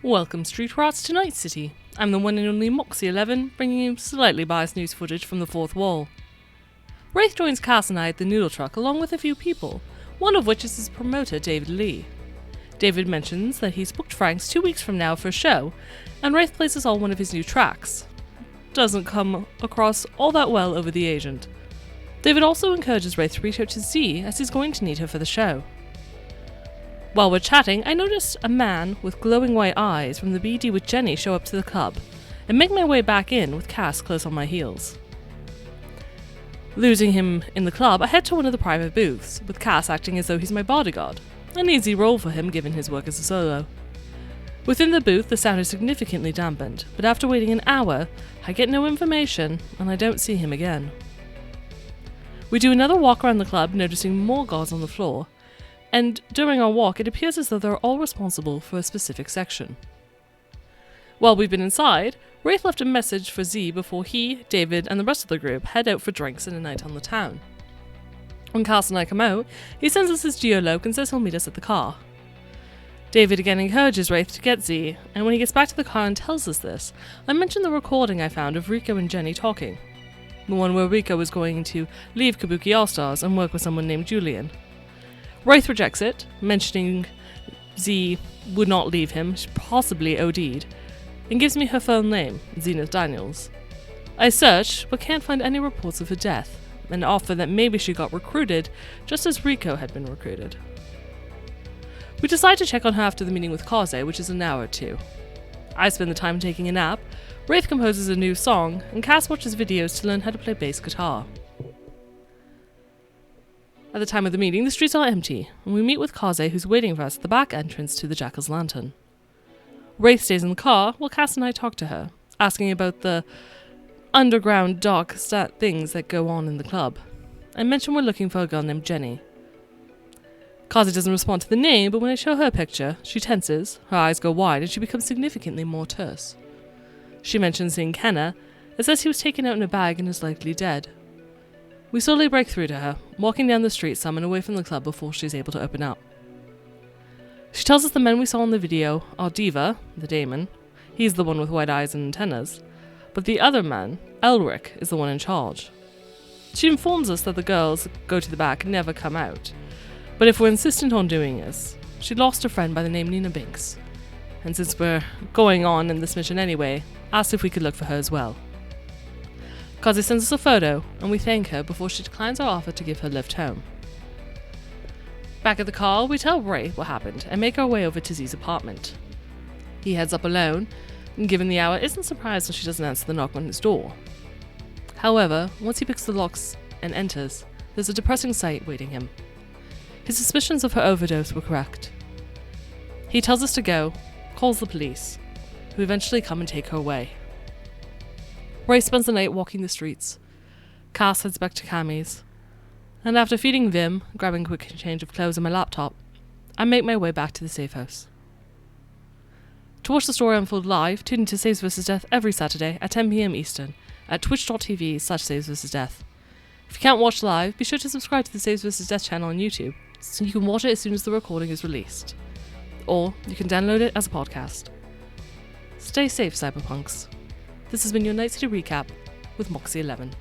Welcome, Street Rats, to Night City. I'm the one and only Moxie 11, bringing you slightly biased news footage from the fourth wall. Wraith joins Cass and I at the noodle truck along with a few people, one of which is his promoter, David Lee. David mentions that he's booked Frank's 2 weeks from now for a show, and Wraith plays us all one of his new tracks. Doesn't come across all that well over the agent. David also encourages Wraith to reach out to Z, as he's going to need her for the show. While we're chatting, I noticed a man with glowing white eyes from the BD with Jenny show up to the club, and make my way back in with Cass close on my heels. Losing him in the club, I head to one of the private booths, with Cass acting as though he's my bodyguard, an easy role for him given his work as a solo. Within the booth, the sound is significantly dampened, but after waiting an hour, I get no information, and I don't see him again. We do another walk around the club, noticing more guards on the floor, and during our walk it appears as though they're all responsible for a specific section. While we've been inside, Wraith left a message for Z before he, David, and the rest of the group head out for drinks and a night on the town. When Cass and I come out, he sends us his geoloc and says he'll meet us at the car. David again encourages Wraith to get Z, and when he gets back to the car and tells us this, I mention the recording I found of Rico and Jenny talking. The one where Rico was going to leave Kabuki All-Stars and work with someone named Julian. Wraith rejects it, mentioning Z would not leave him, she possibly OD'd, and gives me her full name, Zenith Daniels. I search, but can't find any reports of her death, and offer that maybe she got recruited, just as Rico had been recruited. We decide to check on her after the meeting with Kaze, which is an hour or two. I spend the time taking a nap, Wraith composes a new song, and Cass watches videos to learn how to play bass guitar. At the time of the meeting, the streets are empty, and we meet with Kaze, who's waiting for us at the back entrance to the Jackal's Lantern. Wraith stays in the car while Cass and I talk to her, asking about the underground dark things that go on in the club. I mention we're looking for a girl named Jenny. Kaze doesn't respond to the name, but when I show her a picture, she tenses, her eyes go wide, and she becomes significantly more terse. She mentions seeing Kenna, and says he was taken out in a bag and is likely dead. We slowly break through to her, walking down the street some and away from the club before she's able to open up. She tells us the men we saw in the video are Diva, the Damon, he's the one with white eyes and antennas, but the other man, Elric, is the one in charge. She informs us that the girls go to the back and never come out, but if we're insistent on doing this, she lost a friend by the name Nina Binks, and since we're going on in this mission anyway, asked if we could look for her as well. Kaze sends us a photo, and we thank her before she declines our offer to give her a lift home. Back at the car, we tell Wraith what happened and make our way over to Z's apartment. He heads up alone, and given the hour, isn't surprised when she doesn't answer the knock on his door. However, once he picks the locks and enters, there's a depressing sight waiting him. His suspicions of her overdose were correct. He tells us to go, calls the police, who eventually come and take her away. Wraith spends the night walking the streets. Cass heads back to Cammy's. And after feeding Vim, grabbing a quick change of clothes and my laptop, I make my way back to the safe house. To watch the story unfold live, tune into Saves vs Death every Saturday at 10 PM Eastern at twitch.tv/Saves vs Death. If you can't watch live, be sure to subscribe to the Saves vs Death channel on YouTube, so you can watch it as soon as the recording is released. Or you can download it as a podcast. Stay safe, cyberpunks. This has been your Night City Recap with Moxie 11.